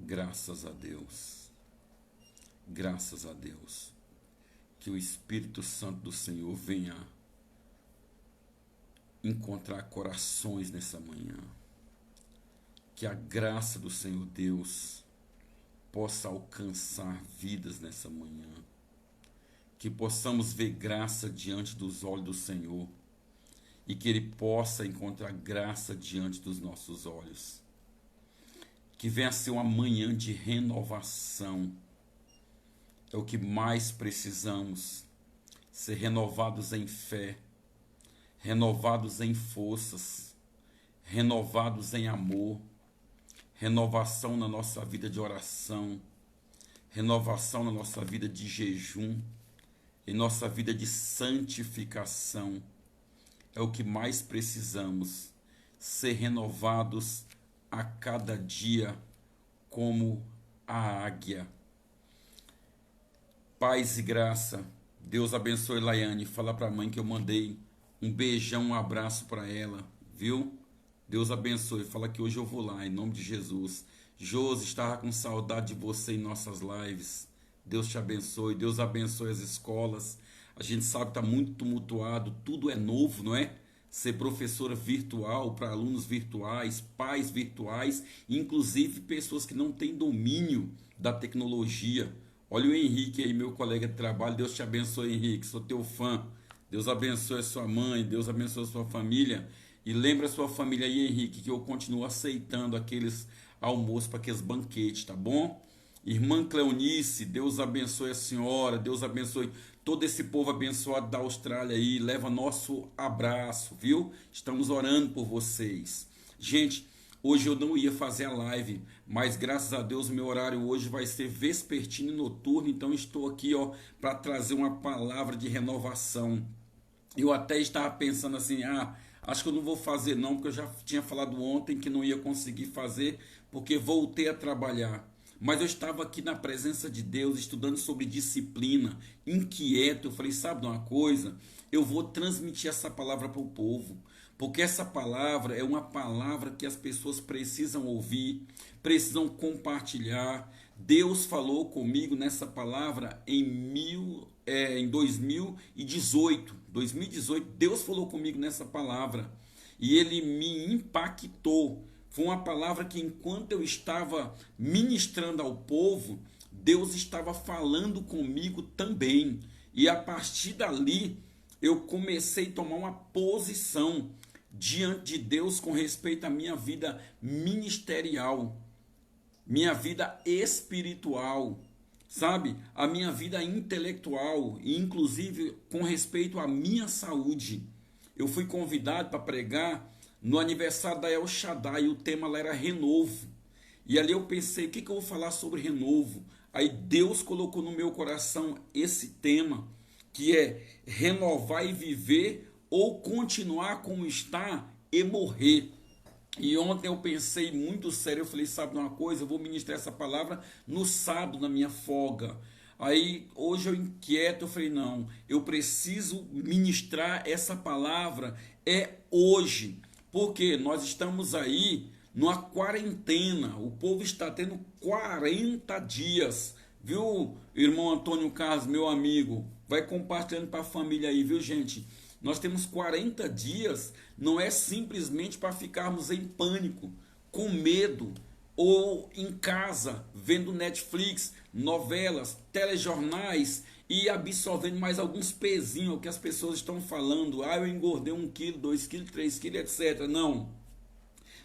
Graças a Deus, graças a Deus, que o Espírito Santo do Senhor venha encontrar corações nessa manhã, que a graça do Senhor Deus possa alcançar vidas nessa manhã, que possamos ver graça diante dos olhos do Senhor e que Ele possa encontrar graça diante dos nossos olhos. Que venha a ser uma manhã de renovação. É o que mais precisamos, ser renovados em fé, renovados em forças, renovados em amor, renovação na nossa vida de oração, renovação na nossa vida de jejum, em nossa vida de santificação. É o que mais precisamos, ser renovados a cada dia como a águia. Paz e graça. Deus abençoe Laiane. Fala para a mãe que eu mandei um beijão, um abraço para ela, viu? Deus abençoe. Fala que hoje eu vou lá, em nome de Jesus. Josi, estava com saudade de você em nossas lives. Deus te abençoe. Deus abençoe as escolas. A gente sabe que está muito tumultuado, tudo é novo, não é? Ser professora virtual para alunos virtuais, pais virtuais, inclusive pessoas que não têm domínio da tecnologia. Olha o Henrique aí, meu colega de trabalho. Deus te abençoe, Henrique, sou teu fã. Deus abençoe a sua mãe, Deus abençoe a sua família. E lembra a sua família aí, Henrique, que eu continuo aceitando aqueles almoços para aqueles banquetes, tá bom? Irmã Cleonice, Deus abençoe a senhora, Deus abençoe todo esse povo abençoado da Austrália aí, leva nosso abraço, viu? Estamos orando por vocês. Gente, hoje eu não ia fazer a live, mas graças a Deus o meu horário hoje vai ser vespertino e noturno, então estou aqui, ó, para trazer uma palavra de renovação. Eu até estava pensando assim, acho que eu não vou fazer não, porque eu já tinha falado ontem que não ia conseguir fazer, porque voltei a trabalhar. Mas eu estava aqui na presença de Deus, estudando sobre disciplina, inquieto. Eu falei, sabe de uma coisa? Eu vou transmitir essa palavra para o povo, porque essa palavra é uma palavra que as pessoas precisam ouvir, precisam compartilhar. Deus falou comigo nessa palavra em 2018. 2018, Deus falou comigo nessa palavra e Ele me impactou. Foi uma palavra que enquanto eu estava ministrando ao povo, Deus estava falando comigo também. E a partir dali, eu comecei a tomar uma posição diante de Deus com respeito à minha vida ministerial, minha vida espiritual, sabe? A minha vida intelectual e inclusive com respeito à minha saúde. Eu fui convidado para pregar no aniversário da El Shaddai, o tema lá era renovo. E ali eu pensei, o que eu vou falar sobre renovo? Aí Deus colocou no meu coração esse tema, que é renovar e viver ou continuar como está e morrer. E ontem eu pensei muito sério, eu falei, sabe de uma coisa? Eu vou ministrar essa palavra no sábado, na minha folga. Aí hoje eu inquieto, eu falei, não, eu preciso ministrar essa palavra, hoje. Porque nós estamos aí numa quarentena, o povo está tendo 40 dias, viu, irmão Antônio Carlos, meu amigo, vai compartilhando para a família aí, viu, gente? Nós temos 40 dias, não é simplesmente para ficarmos em pânico, com medo, ou em casa, vendo Netflix, novelas, telejornais e absorvendo mais alguns pezinhos que as pessoas estão falando. Eu engordei 1 quilo, 2 quilos, 3 quilos, etc. Não.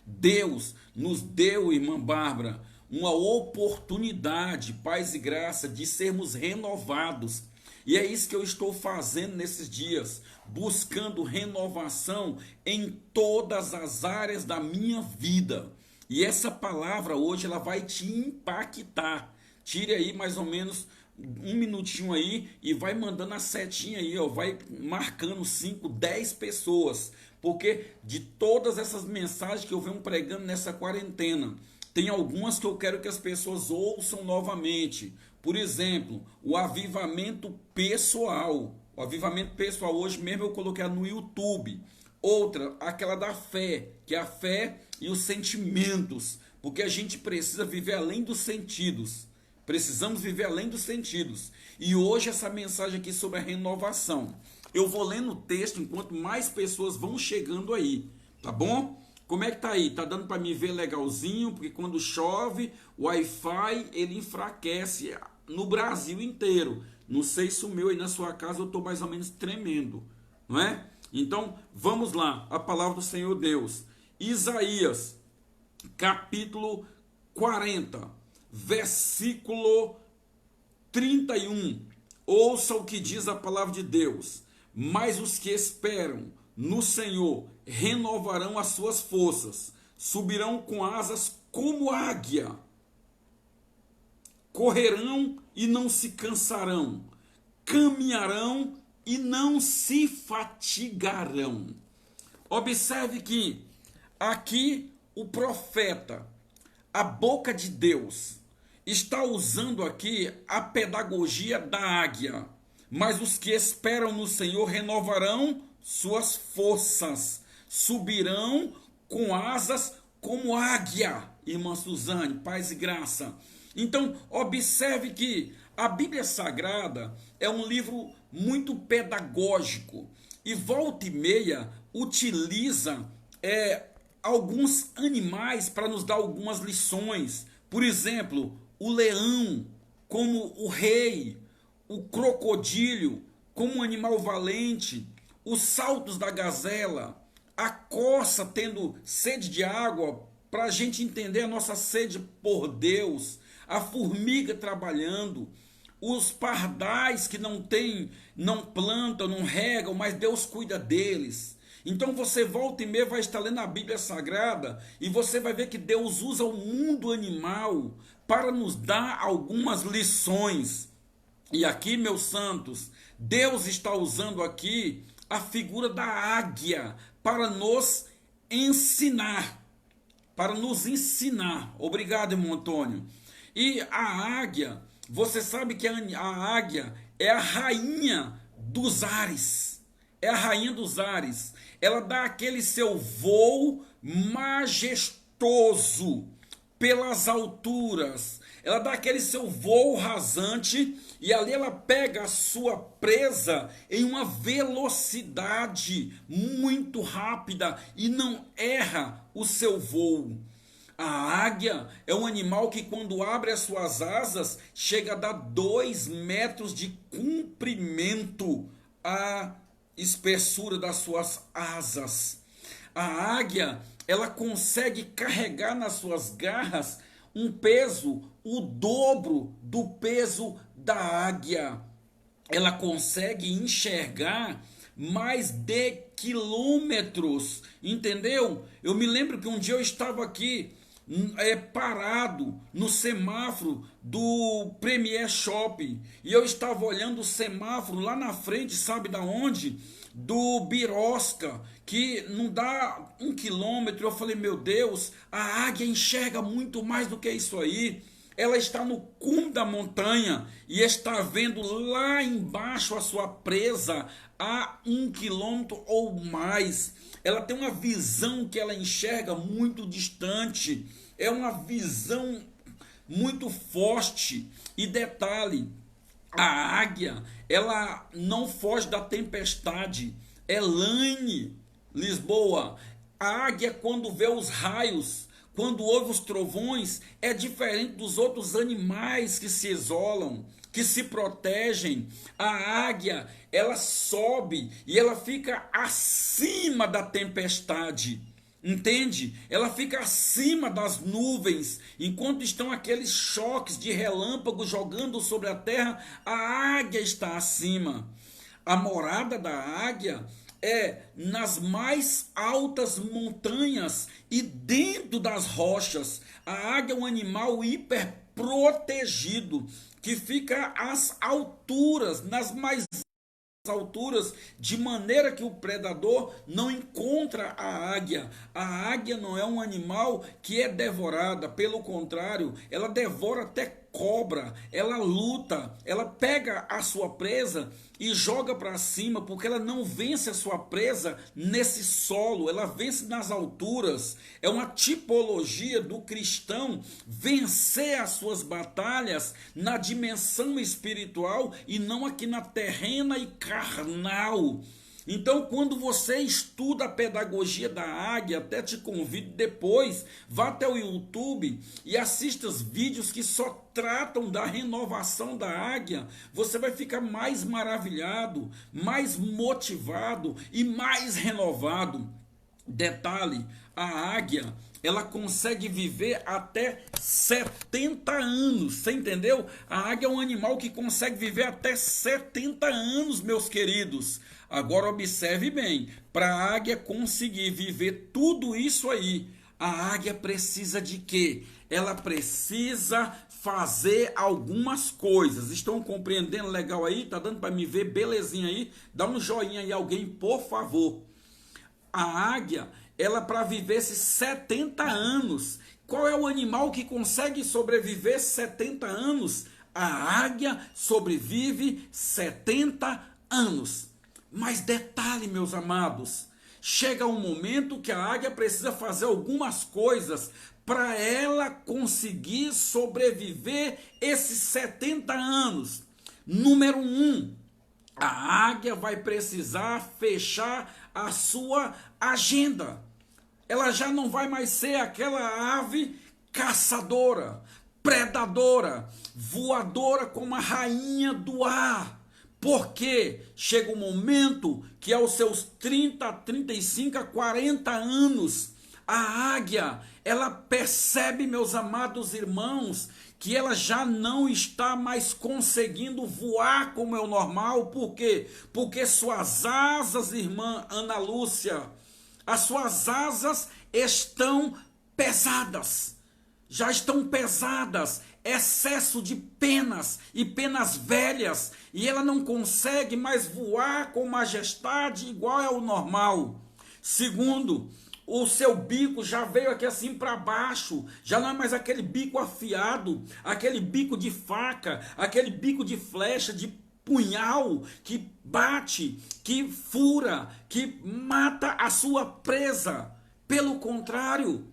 Deus nos deu, irmã Bárbara, uma oportunidade, paz e graça, de sermos renovados. E é isso que eu estou fazendo nesses dias, buscando renovação em todas as áreas da minha vida. E essa palavra hoje ela vai te impactar. Tire aí mais ou menos 1 minutinho aí e vai mandando a setinha aí, ó, vai marcando 5, 10 pessoas. Porque de todas essas mensagens que eu venho pregando nessa quarentena, tem algumas que eu quero que as pessoas ouçam novamente. Por exemplo, o avivamento pessoal. O avivamento pessoal hoje mesmo eu coloquei no YouTube. Outra, aquela da fé, que é a fé e os sentimentos. porque a gente precisa viver além dos sentidos. Precisamos viver além dos sentidos. E hoje essa mensagem aqui sobre a renovação. Eu vou lendo o texto enquanto mais pessoas vão chegando aí, tá bom? Como é que tá aí? Tá dando para me ver legalzinho? Porque quando chove, o Wi-Fi ele enfraquece no Brasil inteiro. Não sei se o meu aí na sua casa eu tô mais ou menos tremendo, não é? Então, vamos lá, a palavra do Senhor Deus. Isaías, capítulo 40, versículo 31. Ouça o que diz a palavra de Deus. Mas os que esperam no Senhor renovarão as suas forças, subirão com asas como águia, correrão e não se cansarão, caminharão e não se fatigarão. Observe que aqui o profeta, a boca de Deus, está usando aqui a pedagogia da águia. Mas os que esperam no Senhor renovarão suas forças, subirão com asas como águia. Irmã Suzane, paz e graça. Então, observe que a Bíblia Sagrada é um livro muito pedagógico e volta e meia utiliza alguns animais para nos dar algumas lições. Por exemplo, o leão como o rei, o crocodilo como um animal valente, os saltos da gazela, a corça tendo sede de água para a gente entender a nossa sede por Deus, a formiga trabalhando, os pardais que não plantam, não regam, mas Deus cuida deles. Então você volta e meia vai estar lendo a Bíblia Sagrada e você vai ver que Deus usa o mundo animal para nos dar algumas lições. E aqui, meus santos, Deus está usando aqui a figura da águia para nos ensinar. Para nos ensinar. Obrigado, irmão Antônio. E a águia, você sabe que a águia é a rainha dos ares. É a rainha dos ares. Ela dá aquele seu voo majestoso pelas alturas. Ela dá aquele seu voo rasante e ali ela pega a sua presa em uma velocidade muito rápida e não erra o seu voo. A águia é um animal que quando abre as suas asas chega a dar 2 metros de comprimento a espessura das suas asas. A águia, ela consegue carregar nas suas garras um peso, o dobro do peso da águia. Ela consegue enxergar mais de quilômetros, entendeu? Eu me lembro que um dia eu estava aqui parado no semáforo do Premier Shopping e eu estava olhando o semáforo lá na frente, sabe da onde? Do Birosca, que não dá 1 quilômetro. Eu falei, meu Deus, a águia enxerga muito mais do que isso aí. Ela está no cume da montanha e está vendo lá embaixo a sua presa a 1 quilômetro ou mais. Ela tem uma visão que ela enxerga muito distante. É uma visão muito forte. E detalhe, a águia, ela não foge da tempestade. Elaine, Lisboa, a águia quando vê os raios, quando ouve os trovões, é diferente dos outros animais que se isolam, que se protegem. A águia, ela sobe e ela fica acima da tempestade. Entende? Ela fica acima das nuvens, enquanto estão aqueles choques de relâmpago jogando sobre a terra, a águia está acima. A morada da águia é nas mais altas montanhas e dentro das rochas. A águia é um animal hiperprotegido, que fica às alturas, nas mais alturas, de maneira que o predador não encontra a águia. A águia não é um animal que é devorada, pelo contrário, ela devora até cobra, ela luta, ela pega a sua presa e joga para cima, porque ela não vence a sua presa nesse solo, ela vence nas alturas. É uma tipologia do cristão vencer as suas batalhas na dimensão espiritual e não aqui na terrena e carnal. Então, quando você estuda a pedagogia da águia, até te convido depois, vá até o YouTube e assista os vídeos que só tratam da renovação da águia. Você vai ficar mais maravilhado, mais motivado e mais renovado. Detalhe, a águia, ela consegue viver até 70 anos, você entendeu? A águia é um animal que consegue viver até 70 anos, meus queridos. Agora observe bem, para a águia conseguir viver tudo isso aí, a águia precisa de quê? Ela precisa fazer algumas coisas. Estão compreendendo legal aí? Tá dando para me ver belezinha aí? Dá um joinha aí alguém, por favor. A águia, ela para viver esses 70 anos, qual é o animal que consegue sobreviver 70 anos? A águia sobrevive 70 anos. Mas detalhe, meus amados, chega um momento que a águia precisa fazer algumas coisas para ela conseguir sobreviver esses 70 anos. Número 1, a águia vai precisar fechar a sua agenda. Ela já não vai mais ser aquela ave caçadora, predadora, voadora como a rainha do ar. Porque chega um momento que aos seus 30, 35, 40 anos, a águia, ela percebe, meus amados irmãos, que ela já não está mais conseguindo voar como é o normal. Por quê? Porque suas asas, irmã Ana Lúcia, as suas asas estão pesadas. Já estão pesadas, excesso de penas e penas velhas, e ela não consegue mais voar com majestade igual é o normal. Segundo, o seu bico já veio aqui assim para baixo, já não é mais aquele bico afiado, aquele bico de faca, aquele bico de flecha, de punhal, que bate, que fura, que mata a sua presa. Pelo contrário,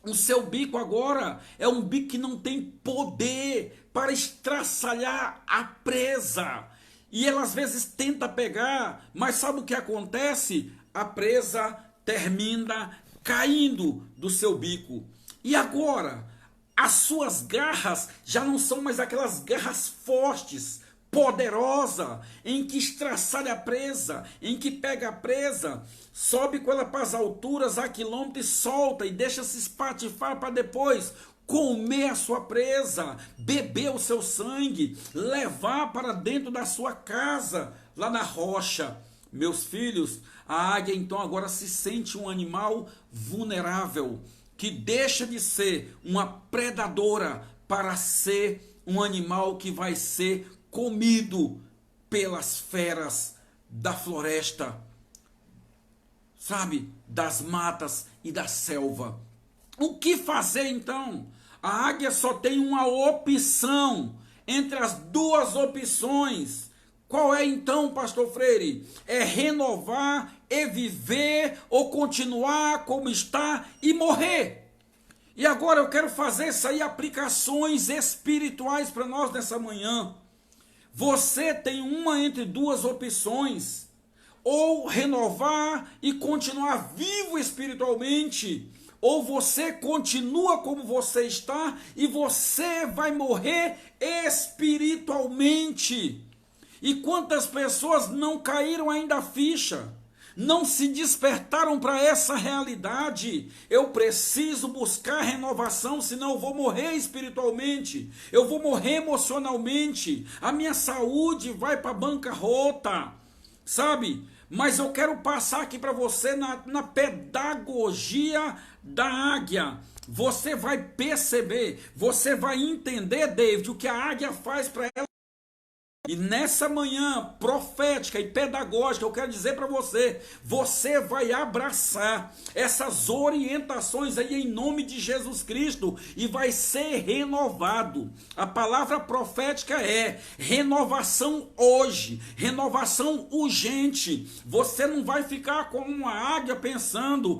o seu bico agora é um bico que não tem poder para estraçalhar a presa. E ela às vezes tenta pegar, mas sabe o que acontece? A presa termina caindo do seu bico. E agora, as suas garras já não são mais aquelas garras fortes, poderosa, em que estraçalha a presa, em que pega a presa, sobe com ela para as alturas a quilômetros e solta e deixa se espatifar para depois comer a sua presa, beber o seu sangue, levar para dentro da sua casa, lá na rocha. Meus filhos, a águia então agora se sente um animal vulnerável, que deixa de ser uma predadora para ser um animal que vai ser comido pelas feras da floresta, sabe, das matas e da selva. O que fazer então? A águia só tem uma opção entre as duas opções. Qual é então, pastor Freire? É renovar e viver ou continuar como está e morrer. E agora eu quero fazer isso aí, aplicações espirituais para nós nessa manhã. Você tem uma entre duas opções: ou renovar e continuar vivo espiritualmente, ou você continua como você está e você vai morrer espiritualmente. E quantas pessoas não caíram ainda a ficha? Não se despertaram para essa realidade. Eu preciso buscar renovação, senão eu vou morrer espiritualmente, eu vou morrer emocionalmente, a minha saúde vai para a bancarrota, sabe? Mas eu quero passar aqui para você na pedagogia da águia. Você vai perceber, você vai entender, David, o que a águia faz para ela E nessa manhã profética e pedagógica, eu quero dizer para você, você vai abraçar essas orientações aí em nome de Jesus Cristo e vai ser renovado. A palavra profética é renovação hoje, renovação urgente. Você não vai ficar como uma águia pensando,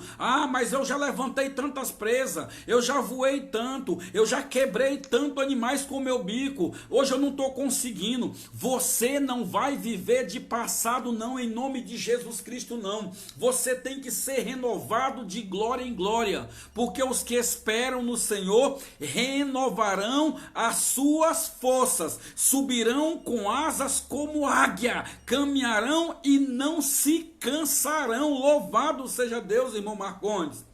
mas eu já levantei tantas presas, eu já voei tanto, eu já quebrei tanto animais com o meu bico, hoje eu não estou conseguindo. Você não vai viver de passado não, em nome de Jesus Cristo não. Você tem que ser renovado de glória em glória, porque os que esperam no Senhor renovarão as suas forças, subirão com asas como águia, caminharão e não se cansarão. Louvado seja Deus, irmão Marcondes.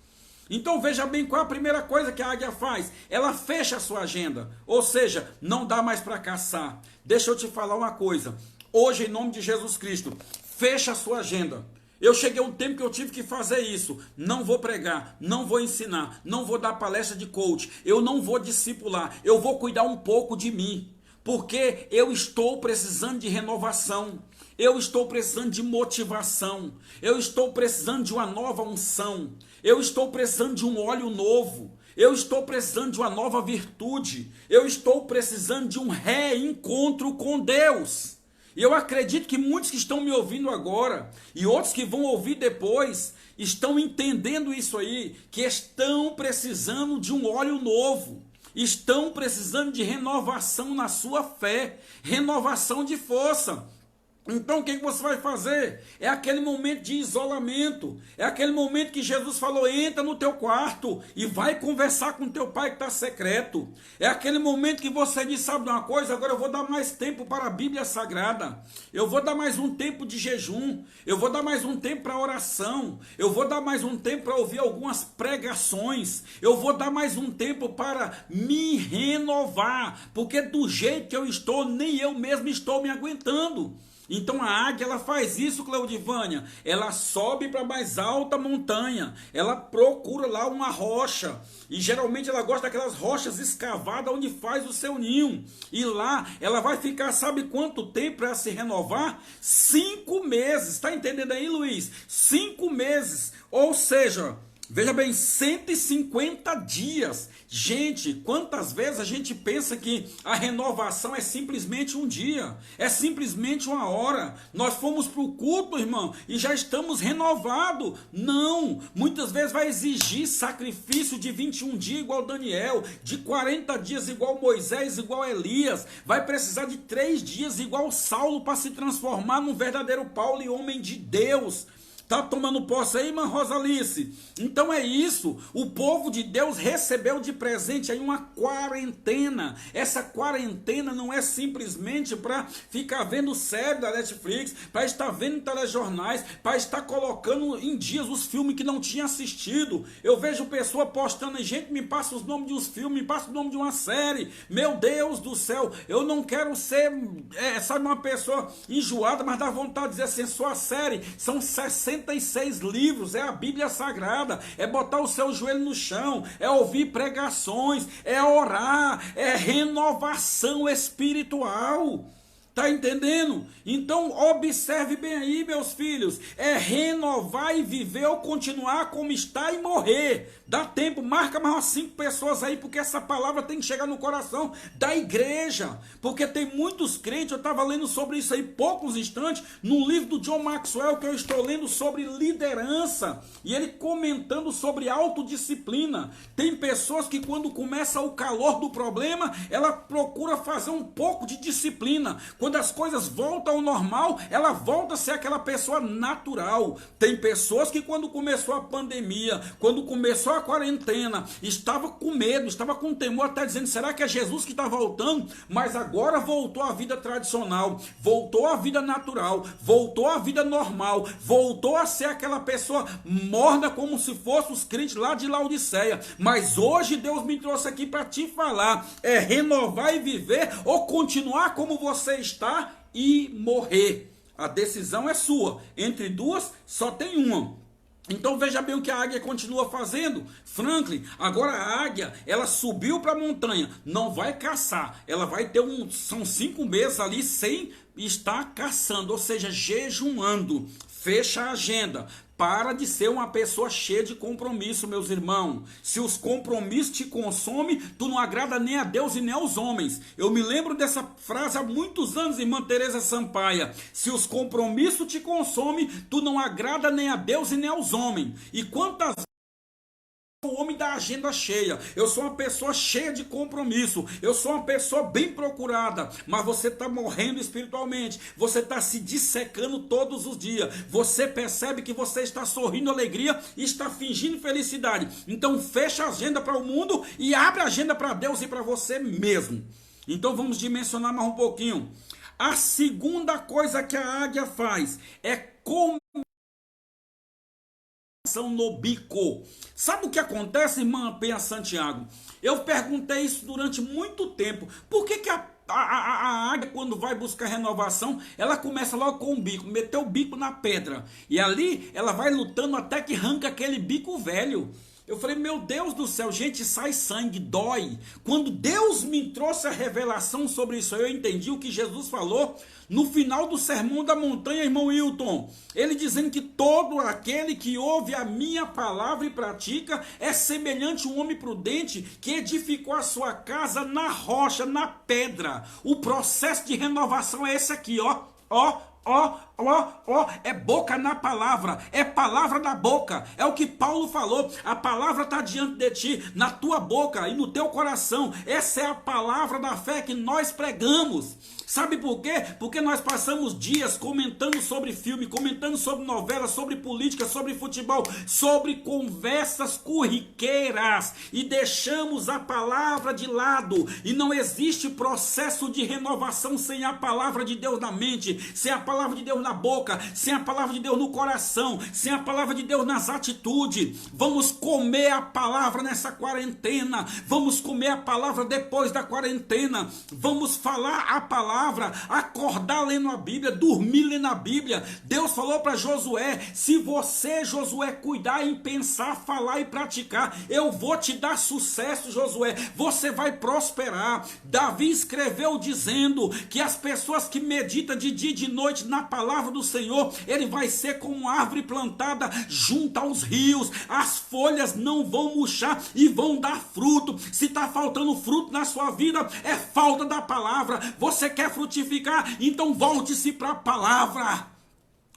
Então veja bem qual é a primeira coisa que a águia faz. Ela fecha a sua agenda, ou seja, não dá mais para caçar. Deixa eu te falar uma coisa, hoje em nome de Jesus Cristo, fecha a sua agenda. Eu cheguei a um tempo que eu tive que fazer isso. Não vou pregar, não vou ensinar, não vou dar palestra de coach, eu não vou discipular, eu vou cuidar um pouco de mim, porque eu estou precisando de renovação. Eu estou precisando de motivação, eu estou precisando de uma nova unção, eu estou precisando de um óleo novo, eu estou precisando de uma nova virtude, eu estou precisando de um reencontro com Deus. E eu acredito que muitos que estão me ouvindo agora e outros que vão ouvir depois estão entendendo isso aí, que estão precisando de um óleo novo. Estão precisando de renovação na sua fé, renovação de força. Então o que você vai fazer? É aquele momento de isolamento, é aquele momento que Jesus falou, entra no teu quarto e vai conversar com teu pai que está secreto. É aquele momento que você diz, sabe de uma coisa, agora eu vou dar mais tempo para a Bíblia Sagrada, eu vou dar mais um tempo de jejum, eu vou dar mais um tempo para oração, eu vou dar mais um tempo para ouvir algumas pregações, eu vou dar mais um tempo para me renovar, porque do jeito que eu estou, nem eu mesmo estou me aguentando. Então a águia ela faz isso, Cleudivânia, ela sobe para a mais alta montanha, ela procura lá uma rocha, e geralmente ela gosta daquelas rochas escavadas onde faz o seu ninho, e lá ela vai ficar, sabe quanto tempo para se renovar? 5 meses, está entendendo aí, Luiz? 5 meses, ou seja, veja bem, 150 dias. Gente, quantas vezes a gente pensa que a renovação é simplesmente um dia, é simplesmente uma hora. Nós fomos para o culto, irmão, e já estamos renovados. Não, muitas vezes vai exigir sacrifício de 21 dias igual Daniel, de 40 dias igual Moisés, igual Elias. Vai precisar de 3 dias igual Saulo para se transformar num verdadeiro Paulo e homem de Deus. Tá tomando posse aí, irmã Rosalice? Então é isso, o povo de Deus recebeu de presente aí uma quarentena. Essa quarentena não é simplesmente para ficar vendo série da Netflix, para estar vendo telejornais, para estar colocando em dias os filmes que não tinha assistido. Eu vejo pessoa postando, gente, me passa os nomes de uns filmes, me passa o nome de uma série. Meu Deus do céu, eu não quero ser, sabe, uma pessoa enjoada, mas dá vontade de dizer assim, sua série, são 66 livros, é a Bíblia Sagrada, é botar o seu joelho no chão, é ouvir pregações, é orar, é renovação espiritual. Está entendendo? Então observe bem aí, meus filhos, é renovar e viver ou continuar como está e morrer. Dá tempo, marca mais umas 5 pessoas aí, porque essa palavra tem que chegar no coração da igreja, porque tem muitos crentes, eu estava lendo sobre isso aí poucos instantes, no livro do John Maxwell, que eu estou lendo sobre liderança, e ele comentando sobre autodisciplina. Tem pessoas que quando começa o calor do problema, ela procura fazer um pouco de disciplina. Quando as coisas voltam ao normal, ela volta a ser aquela pessoa natural. Tem pessoas que quando começou a pandemia, quando começou a quarentena, estava com medo, estava com temor, até dizendo, será que é Jesus que está voltando? Mas agora voltou à vida tradicional, voltou à vida natural, voltou à vida normal, voltou a ser aquela pessoa morna como se fosse os crentes lá de Laodiceia. Mas hoje Deus me trouxe aqui para te falar, é renovar e viver ou continuar como você está e morrer. A decisão é sua. Entre duas, só tem uma. Então veja bem o que a águia continua fazendo. Franklin, agora a águia, ela subiu para a montanha, não vai caçar, ela vai ter são 5 meses ali sem estar caçando, ou seja, jejuando. Fecha a agenda. Para de ser uma pessoa cheia de compromisso, meus irmãos. Se os compromissos te consomem, tu não agrada nem a Deus e nem aos homens. Eu me lembro dessa frase há muitos anos, irmã Teresa Sampaia. Se os compromissos te consomem, tu não agrada nem a Deus e nem aos homens. E quantas o homem da agenda cheia, eu sou uma pessoa cheia de compromisso, eu sou uma pessoa bem procurada, mas você está morrendo espiritualmente, você está se dissecando todos os dias, você percebe que você está sorrindo alegria e está fingindo felicidade, então fecha a agenda para o mundo e abre a agenda para Deus e para você mesmo. Então vamos dimensionar mais um pouquinho. A segunda coisa que a águia faz é no bico. Sabe o que acontece, irmã Penha Santiago? Eu perguntei isso durante muito tempo. Por que a águia, quando vai buscar renovação, ela começa logo com o bico, meter o bico na pedra. E ali ela vai lutando até que arranca aquele bico velho. Eu falei, meu Deus do céu, gente, sai sangue, dói. Quando Deus me trouxe a revelação sobre isso, eu entendi o que Jesus falou no final do Sermão da Montanha, irmão Wilton. Ele dizendo que todo aquele que ouve a minha palavra e pratica é semelhante a um homem prudente que edificou a sua casa na rocha, na pedra. O processo de renovação é esse aqui, ó. É boca na palavra, é palavra na boca, é o que Paulo falou, a palavra está diante de ti, na tua boca e no teu coração, essa é a palavra da fé que nós pregamos. Sabe por quê? Porque nós passamos dias comentando sobre filme, comentando sobre novela, sobre política, sobre futebol, sobre conversas corriqueiras e deixamos a palavra de lado. E não existe processo de renovação sem a palavra de Deus na mente, sem a palavra de Deus na boca, sem a palavra de Deus no coração, sem a palavra de Deus nas atitudes. Vamos comer a palavra nessa quarentena, vamos comer a palavra depois da quarentena, vamos falar a palavra, acordar lendo a Bíblia, dormir lendo a Bíblia. Deus falou para Josué, se você, Josué, cuidar em pensar, falar e praticar, eu vou te dar sucesso, Josué, você vai prosperar. Davi escreveu dizendo que as pessoas que meditam de dia e de noite na palavra do Senhor, ele vai ser como uma árvore plantada junto aos rios, as folhas não vão murchar e vão dar fruto. Se está faltando fruto na sua vida, é falta da palavra. Você quer frutificar? Então volte-se para a palavra.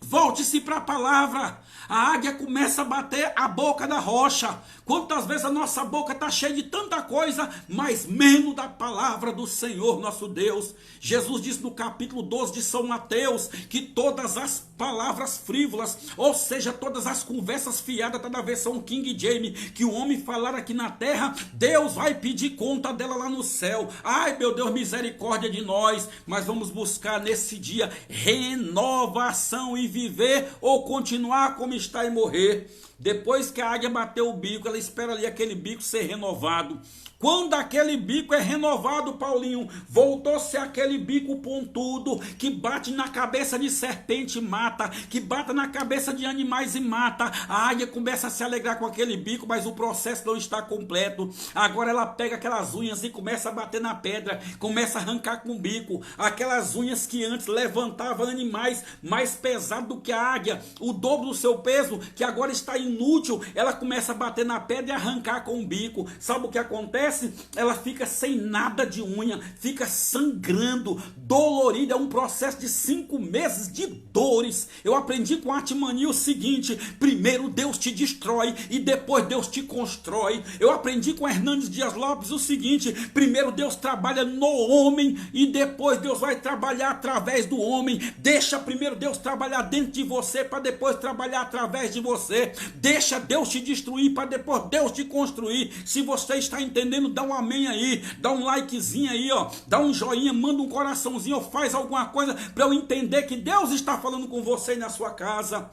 Volte-se para a palavra. A águia começa a bater a boca da rocha. Quantas vezes a nossa boca está cheia de tanta coisa, mas menos da palavra do Senhor nosso Deus. Jesus diz no capítulo 12 de São Mateus que todas as palavras frívolas, ou seja, todas as conversas fiadas, está na versão King James, que o homem falar aqui na terra, Deus vai pedir conta dela lá no céu. Ai, meu Deus, misericórdia de nós. Mas vamos buscar nesse dia renovação e viver ou continuar como está e morrer. Depois que a águia bateu o bico, ela espera ali aquele bico ser renovado. Quando aquele bico é renovado, Paulinho, voltou-se aquele bico pontudo, que bate na cabeça de serpente e mata, que bate na cabeça de animais e mata. A águia começa a se alegrar com aquele bico, mas o processo não está completo. Agora ela pega aquelas unhas e começa a bater na pedra, começa a arrancar com o bico. Aquelas unhas que antes levantavam animais mais pesados do que a águia, o dobro do seu peso, que agora está inútil, ela começa a bater na pedra e arrancar com o bico. Sabe o que acontece? Ela fica sem nada de unha, fica sangrando, dolorida, é um processo de 5 meses de dores. Eu aprendi com Artimania o seguinte: primeiro Deus te destrói e depois Deus te constrói. Eu aprendi com Hernandes Dias Lopes o seguinte: primeiro Deus trabalha no homem e depois Deus vai trabalhar através do homem. Deixa primeiro Deus trabalhar dentro de você para depois trabalhar através de você. Deixa Deus te destruir para depois Deus te construir. Se você está entendendo, dá um amém aí, dá um likezinho aí, ó, dá um joinha, manda um coraçãozinho, ou faz alguma coisa para eu entender que Deus está falando com você na sua casa.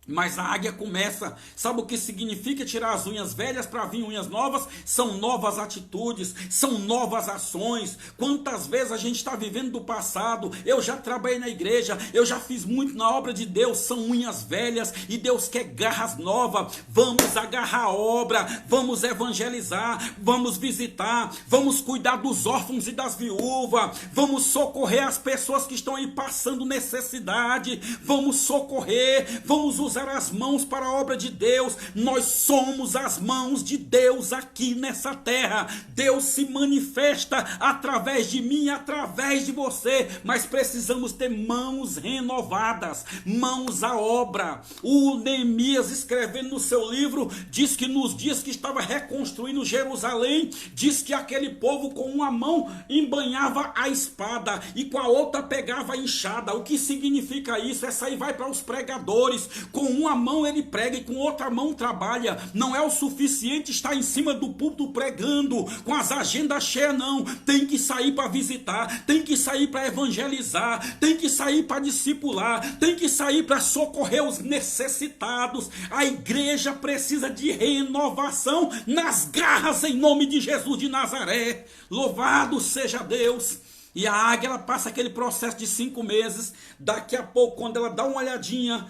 Mas a águia começa, sabe o que significa tirar as unhas velhas para vir unhas novas? São novas atitudes, são novas ações. Quantas vezes a gente está vivendo do passado? Eu já trabalhei na igreja, eu já fiz muito na obra de Deus, são unhas velhas e Deus quer garras novas. Vamos agarrar a obra, vamos evangelizar, vamos visitar, vamos cuidar dos órfãos e das viúvas, vamos socorrer as pessoas que estão aí passando necessidade, vamos socorrer, vamos usar as mãos para a obra de Deus. Nós somos as mãos de Deus aqui nessa terra. Deus se manifesta através de mim, através de você, mas precisamos ter mãos renovadas, mãos à obra. O Neemias, escrevendo no seu livro, diz que nos dias que estava reconstruindo Jerusalém, diz que aquele povo com uma mão embanhava a espada e com a outra pegava a enxada. O que significa isso? Essa aí vai para os pregadores. Com uma mão ele prega e com outra mão trabalha. Não é o suficiente estar em cima do púlpito pregando com as agendas cheias, não. Tem que sair para visitar, tem que sair para evangelizar, tem que sair para discipular, tem que sair para socorrer os necessitados. A igreja precisa de renovação nas garras em nome de Jesus de Nazaré. Louvado seja Deus. E a águia, ela passa aquele processo de 5 meses. Daqui a pouco, quando ela dá uma olhadinha,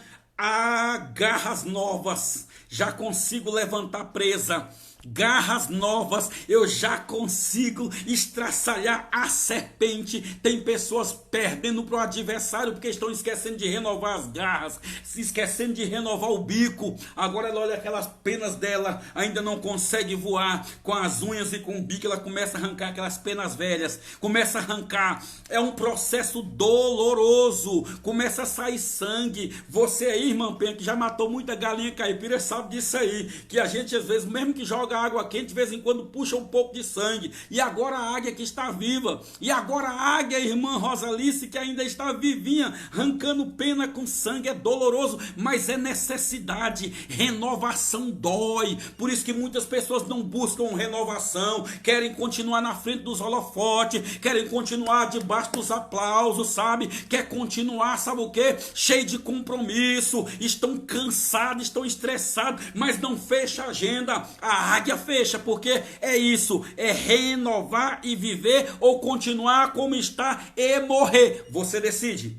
garras novas, já consigo levantar presa. Garras novas, eu já consigo estraçalhar a serpente. Tem pessoas perdendo para o adversário porque estão esquecendo de renovar as garras, se esquecendo de renovar o bico. Agora ela olha aquelas penas dela, ainda não consegue voar. Com as unhas e com o bico ela começa a arrancar aquelas penas velhas, começa a arrancar. É um processo doloroso, começa a sair sangue. Você aí, irmã Penha, que já matou muita galinha caipira, sabe disso aí, que a gente às vezes, mesmo que joga água quente, de vez em quando puxa um pouco de sangue. E agora a águia que está viva, e agora a águia, irmã Rosalice, que ainda está vivinha, arrancando pena com sangue. É doloroso, mas é necessidade. Renovação dói, por isso que muitas pessoas não buscam renovação, querem continuar na frente dos holofotes, querem continuar debaixo dos aplausos, sabe? Quer continuar, sabe o que? Cheio de compromisso, estão cansados, estão estressados, mas não fecha a agenda. A águia fecha, porque é isso, é renovar e viver, ou continuar como está e morrer. Você decide.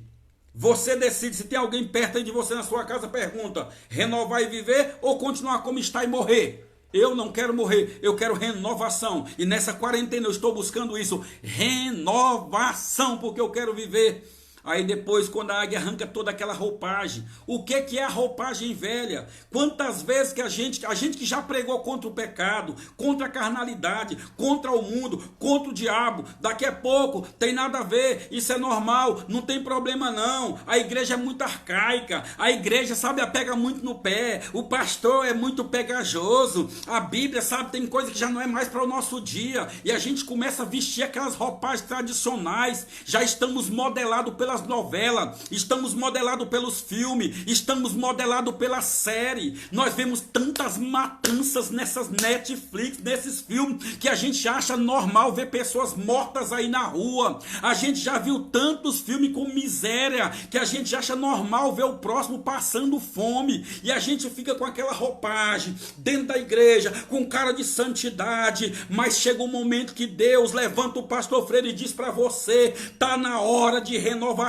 Você decide. Se tem alguém perto aí de você na sua casa, pergunta: renovar e viver ou continuar como está e morrer? Eu não quero morrer, eu quero renovação. E nessa quarentena eu estou buscando isso, renovação, porque eu quero viver. Aí depois, quando a águia arranca toda aquela roupagem, o que é a roupagem velha? Quantas vezes que a gente que já pregou contra o pecado, contra a carnalidade, contra o mundo, contra o diabo, daqui a pouco tem nada a ver, isso é normal, não tem problema não. A igreja é muito arcaica, a igreja, sabe, pega muito no pé, o pastor é muito pegajoso, a Bíblia, sabe, tem coisa que já não é mais para o nosso dia, e a gente começa a vestir aquelas roupagens tradicionais. Já estamos modelados pelas novelas, estamos modelados pelos filmes, estamos modelados pela série. Nós vemos tantas matanças nessas Netflix, nesses filmes, que a gente acha normal ver pessoas mortas aí na rua. A gente já viu tantos filmes com miséria que a gente acha normal ver o próximo passando fome, e a gente fica com aquela roupagem dentro da igreja, com cara de santidade. Mas chega um momento que Deus levanta o pastor Freire e diz para você: tá na hora de renovação,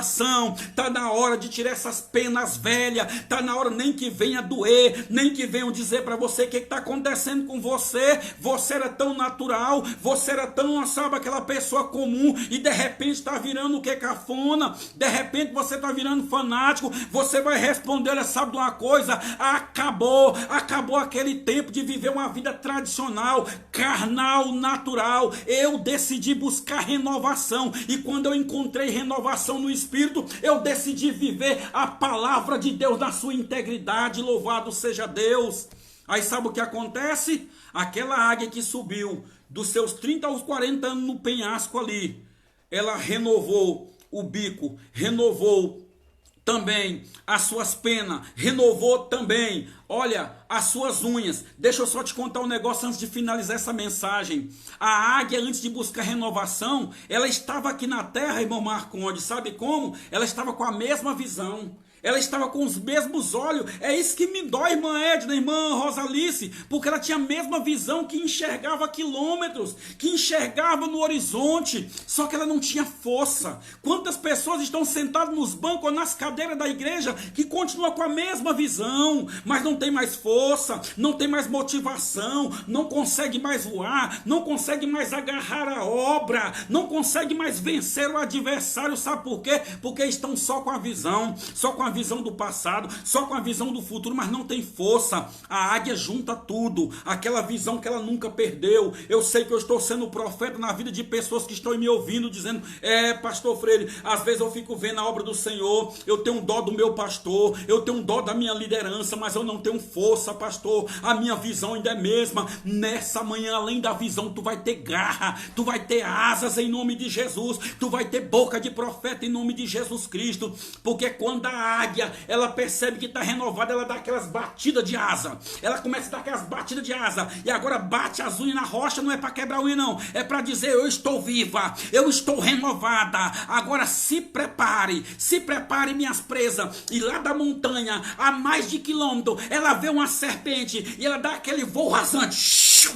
tá na hora de tirar essas penas velhas, tá na hora, nem que venha doer, nem que venham dizer para você o que está acontecendo com você. Você era tão natural, você era tão, sabe, aquela pessoa comum, e de repente está virando o que? Cafona. De repente você está virando fanático. Você vai responder: olha, sabe de uma coisa? Acabou aquele tempo de viver uma vida tradicional, carnal, natural. Eu decidi buscar renovação, e quando eu encontrei renovação no Espírito, eu decidi viver a palavra de Deus na sua integridade. Louvado seja Deus. Aí sabe o que acontece? Aquela águia que subiu dos seus 30 aos 40 anos no penhasco ali, ela renovou o bico, renovou também as suas penas, renovou também, olha, as suas unhas. Deixa eu só te contar um negócio antes de finalizar essa mensagem. A águia, antes de buscar renovação, ela estava aqui na terra, irmão Marcondes, sabe como? Ela estava com a mesma visão. ela estava com os mesmos olhos. É isso que me dói, irmã Edna, irmã Rosalice, porque ela tinha a mesma visão, que enxergava quilômetros, que enxergava no horizonte, só que ela não tinha força. Quantas pessoas estão sentadas nos bancos ou nas cadeiras da igreja que continuam com a mesma visão, mas não tem mais força, não tem mais motivação, não consegue mais voar, não consegue mais agarrar a obra, não consegue mais vencer o adversário. Sabe por quê? Porque estão só com a visão do passado, só com a visão do futuro, mas não tem força. A águia junta tudo, aquela visão que ela nunca perdeu. Eu sei que eu estou sendo profeta na vida de pessoas que estão me ouvindo, dizendo: pastor Freire, às vezes eu fico vendo a obra do Senhor, eu tenho dó do meu pastor, eu tenho dó da minha liderança, mas eu não tenho força, pastor. A minha visão ainda é a mesma. Nessa manhã, além da visão, tu vai ter garra, tu vai ter asas em nome de Jesus, tu vai ter boca de profeta em nome de Jesus Cristo, porque quando a águia, ela percebe que está renovada, ela dá aquelas batidas de asa, ela começa a dar aquelas batidas de asa, e agora bate as unhas na rocha, não é para quebrar unha não, é para dizer: eu estou viva, eu estou renovada. Agora se prepare minhas presas. E lá da montanha, a mais de quilômetro, ela vê uma serpente, e ela dá aquele voo rasante,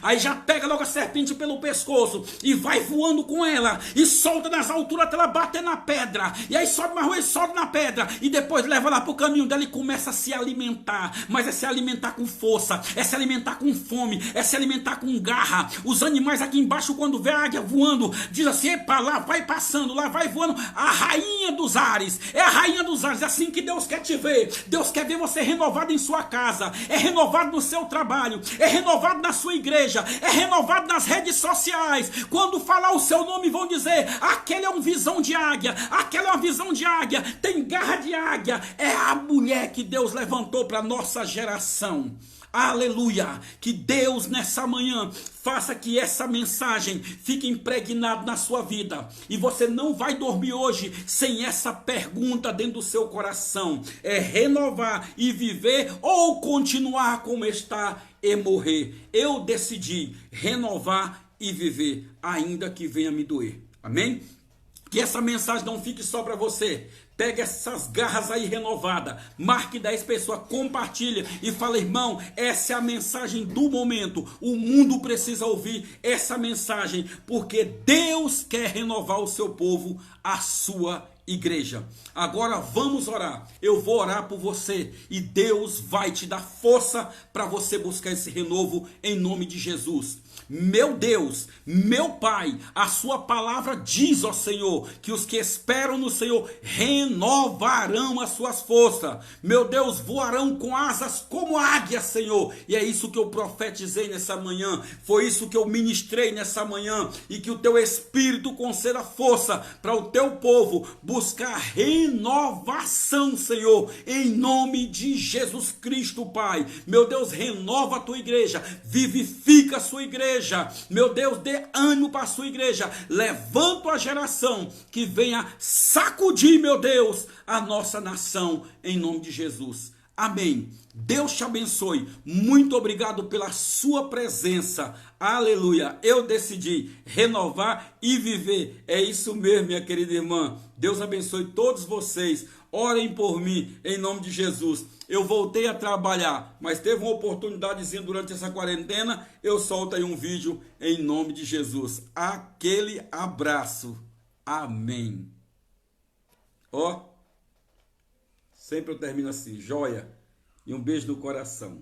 aí já pega logo a serpente pelo pescoço, e vai voando com ela, e solta nas alturas até ela bater na pedra, e aí sobe mais rua e sobe na pedra, e depois leva lá para o caminho dela e começa a se alimentar. Mas é se alimentar com força, é se alimentar com fome, é se alimentar com garra. Os animais aqui embaixo, quando vê a águia voando, diz assim: epa, lá vai passando, lá vai voando a rainha dos ares. É a rainha dos ares. É assim que Deus quer te ver. Deus quer ver você renovado em sua casa, é renovado no seu trabalho, é renovado na sua igreja, é renovado nas redes sociais. Quando falar o seu nome, vão dizer: aquele é uma visão de águia, aquela é uma visão de águia, tem garra de águia. É a mulher que Deus levantou para nossa geração. Aleluia! Que Deus nessa manhã faça que essa mensagem fique impregnada na sua vida, e você não vai dormir hoje sem essa pergunta dentro do seu coração: é renovar e viver, ou continuar como está e morrer? Eu decidi renovar e viver, ainda que venha me doer. Amém? Que essa mensagem não fique só para você. Pega essas garras aí renovadas, marque 10 pessoas, compartilha e fala: irmão, essa é a mensagem do momento. O mundo precisa ouvir essa mensagem, porque Deus quer renovar o seu povo, a sua igreja. Agora vamos orar. Eu vou orar por você, e Deus vai te dar força para você buscar esse renovo em nome de Jesus. Meu Deus, meu Pai, a sua palavra diz, ó Senhor, que os que esperam no Senhor renovarão as suas forças. Meu Deus, voarão com asas como águia, Senhor. E é isso que eu profetizei nessa manhã, foi isso que eu ministrei nessa manhã, e que o teu Espírito conceda força para o teu povo buscar renovação, Senhor, em nome de Jesus Cristo, Pai. Meu Deus, renova a tua igreja, vivifica a sua igreja. Meu Deus, dê ânimo para a sua igreja. Levanta a geração que venha sacudir, meu Deus, a nossa nação, em nome de Jesus. Amém. Deus te abençoe. Muito obrigado pela sua presença. Aleluia. Eu decidi renovar e viver. É isso mesmo, minha querida irmã. Deus abençoe todos vocês. Orem por mim, em nome de Jesus. Eu voltei a trabalhar, mas teve uma oportunidadezinha durante essa quarentena. Eu solto aí um vídeo em nome de Jesus. Aquele abraço. Amém. Ó, sempre eu termino assim: joia, e um beijo no coração.